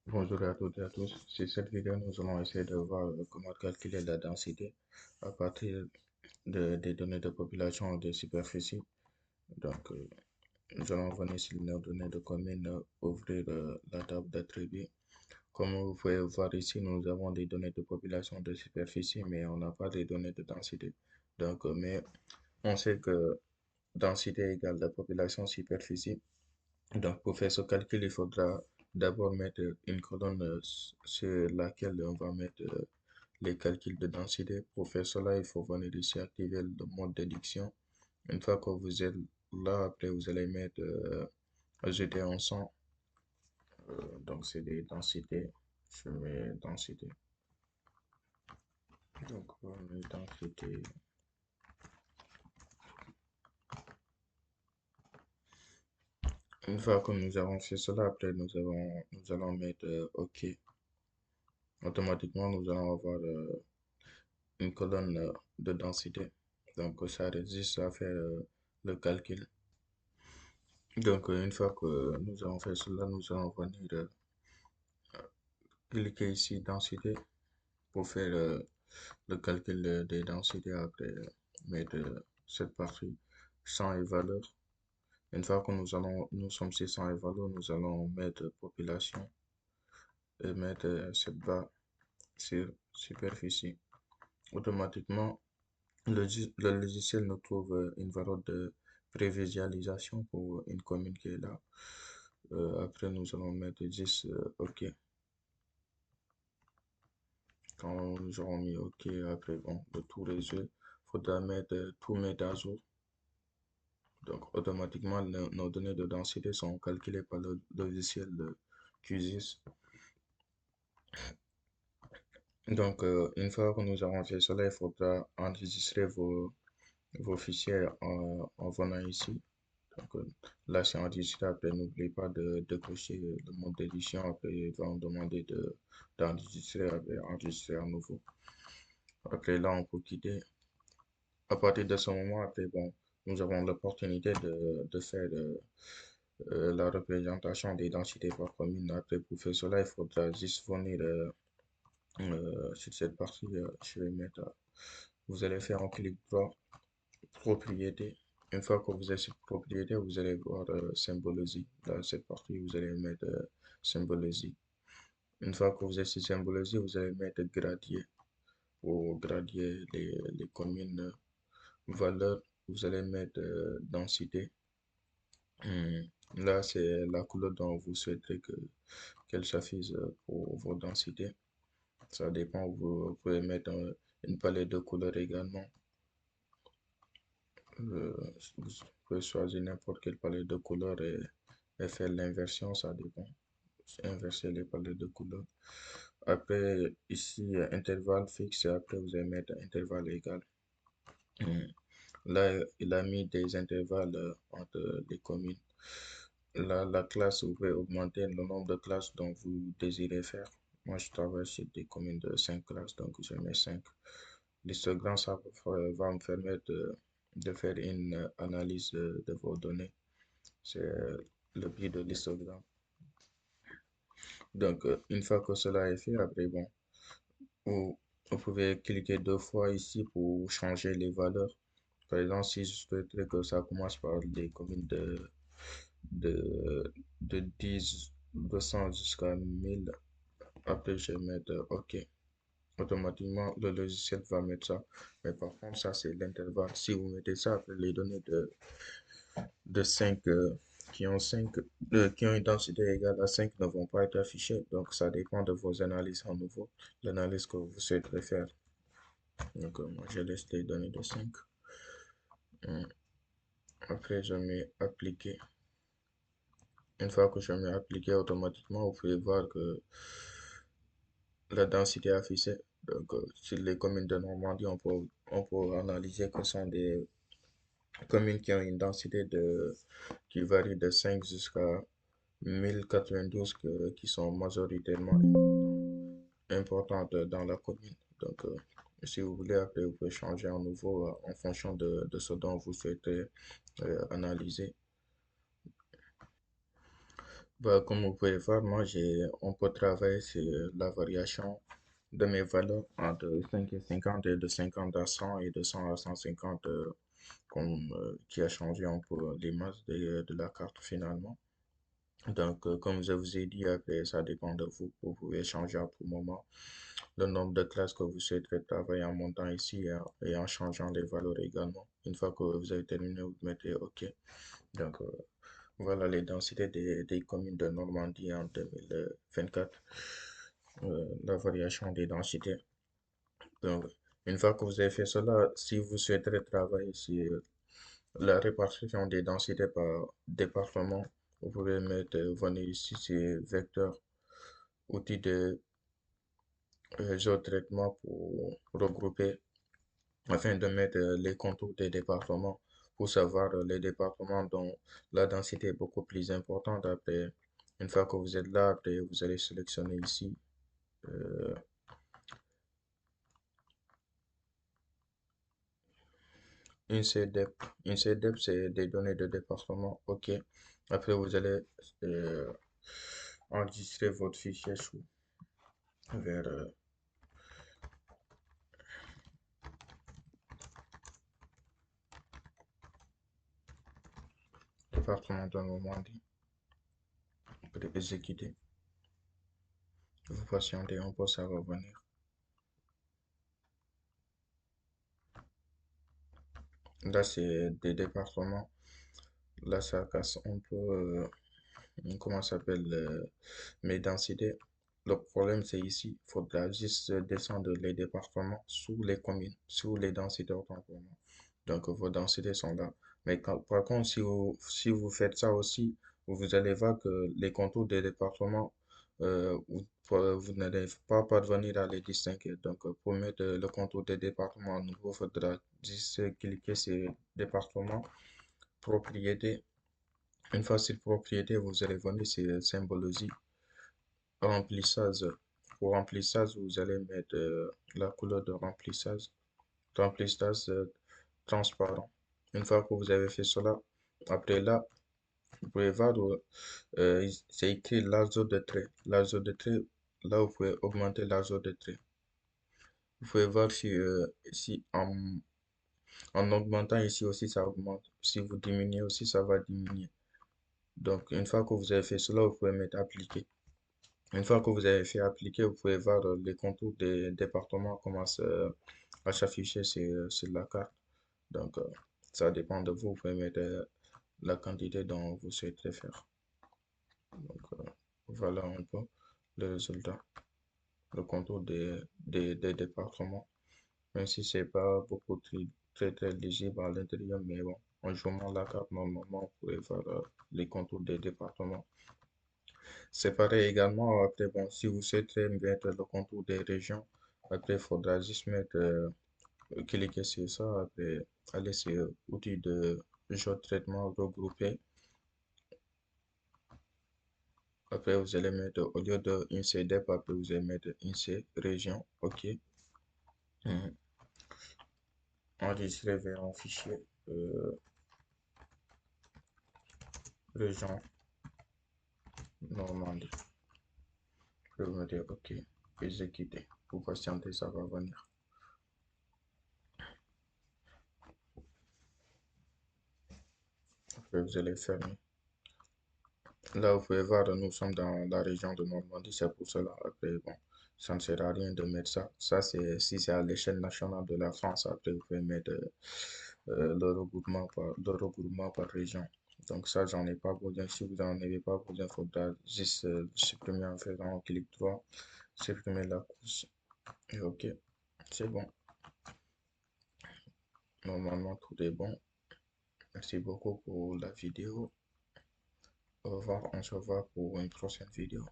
Bonjour à toutes et à tous. Sur cette vidéo, nous allons essayer de voir comment calculer la densité à partir des données de population de superficie. Donc, nous allons venir sur nos données de commune, ouvrir la table d'attributs. Comme vous pouvez voir ici, nous avons des données de population de superficie, mais on n'a pas des données de densité. Donc, mais on sait que densité égale la population superficie. Donc, pour faire ce calcul, il faudra d'abord mettre une colonne sur laquelle on va mettre les calculs de densité. Pour faire cela, il faut venir ici activer le mode déduction. Une fois que vous êtes là, après, vous allez mettre ajouter un 100. Donc, c'est des densités. Je mets densité. Donc, on met densité. Une fois que nous avons fait cela, après, nous allons mettre OK. Automatiquement, nous allons avoir une colonne de densité. Donc, ça résiste à faire le calcul. Donc, une fois que nous avons fait cela, nous allons venir cliquer ici densité pour faire le calcul des densités après mettre cette partie 100 et valeur. Une fois que nous sommes sur 100 et valeur, nous allons mettre population et mettre cette barre sur superficie. Automatiquement, le logiciel nous trouve une valeur de prévisualisation pour une commune qui est là. Après, nous allons mettre 10 OK. Quand nous aurons mis OK, après, bon, le tout résolu, il faudra mettre, tout mettre à jour. Donc, automatiquement, nos données de densité sont calculées par le logiciel de QGIS. Donc, une fois que nous avons fait cela, il faudra enregistrer vos fichiers en venant ici. Donc, là, c'est enregistré. Après, n'oubliez pas de cocher le mode d'édition. Après, il va nous demander d'enregistrer, après, enregistrer à nouveau. Après, là, on peut quitter. À partir de ce moment, après, bon, nous avons l'opportunité de faire la représentation des densités par commune. Après, pour faire cela, il faudra juste venir sur cette partie. Je vais mettre, vous allez faire un clic droit, propriété. Une fois que vous êtes sur propriété, vous allez voir symbologie. Dans cette partie, vous allez mettre symbologie. Une fois que vous êtes sur symbologie, vous allez mettre gradier. Pour gradier les communes valeurs, vous allez mettre densité. Là, c'est la couleur dont vous souhaiterez qu'elle s'affiche pour vos densités. Ça dépend, vous pouvez mettre une palette de couleurs également. Vous pouvez choisir n'importe quelle palette de couleurs et faire l'inversion, ça dépend. Inverser les palettes de couleurs. Après, ici, intervalle fixe, et après, vous allez mettre intervalle égal. Hmm. Là, il a mis des intervalles entre les communes. Là, la classe, vous pouvez augmenter le nombre de classes dont vous désirez faire. Moi, je travaille sur des communes de 5 classes, donc je mets 5. L'histogramme, ça va me permettre de faire une analyse de vos données. C'est le but de l'histogramme. Donc, une fois que cela est fait, après, bon, vous pouvez cliquer deux fois ici pour changer les valeurs. Par exemple, si je souhaiterais que ça commence par des communes de, de 10, 200 jusqu'à 1000, après, je vais mettre OK. Automatiquement, le logiciel va mettre ça. Mais par contre, ça, c'est l'intervalle. Si vous mettez ça après les données de 5 qui ont une densité égale à 5 ne vont pas être affichées. Donc, ça dépend de vos analyses en nouveau, l'analyse que vous souhaiterez faire. Donc, moi, je laisse les données de 5. Après, je mets appliquer. Une fois que je mets appliquer automatiquement, vous pouvez voir que la densité affichée. Donc, sur les communes de Normandie, on peut analyser que ce sont des communes qui ont une densité qui varie de 5 jusqu'à 1092 qui sont majoritairement importantes dans la commune. Donc, si vous voulez, après, vous pouvez changer à nouveau en fonction de ce dont vous souhaitez analyser. Bah, comme vous pouvez voir, on peut travailler sur la variation de mes valeurs entre 5 et 50 et de 50 à 100 et de 100 à 150 qui a changé un peu l'image de la carte finalement. Donc, comme je vous ai dit, après, ça dépend de vous. Vous pouvez changer à tout moment le nombre de classes que vous souhaiterez travailler en montant ici et en changeant les valeurs également. Une fois que vous avez terminé, vous mettez OK. Donc, voilà les densités des communes de Normandie en 2024, la variation des densités. Donc, une fois que vous avez fait cela, si vous souhaiterez travailler sur la répartition des densités par département, vous pouvez mettre, venir ici, c'est vecteur, outil de géotraitement pour regrouper, afin de mettre les contours des départements pour savoir les départements dont la densité est beaucoup plus importante. Après, une fois que vous êtes là, après, vous allez sélectionner ici euh, INSEDEP. INSEDEP, c'est des données de département. OK. Après, vous allez euh, enregistrer votre fichier sous vers département de Normandie. Après, exécuter. Vous patientez un peu, ça va venir. Là, c'est des départements. Là, ça casse un peu, comment ça s'appelle, mes densités. Le problème, c'est ici. Il faudra juste descendre les départements sous les communes, sous les densités autant pour moi. Donc, vos densités sont là. Mais par contre, si vous faites ça aussi, vous allez voir que les contours des départements, vous n'allez pas parvenir à les distinguer. Donc, pour mettre le contour des départements à nouveau, il faudra juste cliquer sur département, propriété. Une fois sur propriété, vous allez venir sur symbologie, remplissage. Pour remplissage, vous allez mettre la couleur de remplissage, remplissage transparent. Une fois que vous avez fait cela, après là, vous pouvez voir, c'est écrit largeur de trait. Largeur de trait, là, vous pouvez augmenter largeur de trait. Vous pouvez voir si en augmentant ici aussi, ça augmente. Si vous diminuez aussi, ça va diminuer. Donc, une fois que vous avez fait cela, vous pouvez mettre appliquer. Une fois que vous avez fait appliquer, vous pouvez voir les contours des départements commencent à s'afficher sur la carte. Donc, ça dépend de vous. Vous pouvez mettre la quantité dont vous souhaitez faire. Donc, voilà un peu le résultat, le contour des départements. Même si c'est pas beaucoup très lisible à l'intérieur, mais bon, en jouant la carte, normalement, vous pouvez voir les contours des départements. C'est pareil également, après, bon, si vous souhaitez mettre le contour des régions, après, il faudra juste cliquer sur ça, après, aller sur outils de jeu de traitement regroupé. Après, vous allez mettre, au lieu de INSEDEP, après, vous allez mettre INSEE région, OK. Mhm. Enregistrer vers un fichier, région Normandie. Je vais dire OK, exécuter. Pour patienter, ça va venir. Après, vous allez fermer. Là, vous pouvez voir, nous sommes dans la région de Normandie, c'est pour cela. Après, bon, ça ne sert à rien de mettre ça. Ça, c'est si c'est à l'échelle nationale de la France. Après, vous pouvez mettre le regroupement par région. Donc, ça, j'en ai pas besoin. Si vous n'en avez pas besoin, il faudra juste supprimer en faisant un clic droit, supprimer la couche. Et OK, c'est bon. Normalement, tout est bon. Merci beaucoup pour la vidéo. Au revoir, on se voit pour une prochaine vidéo.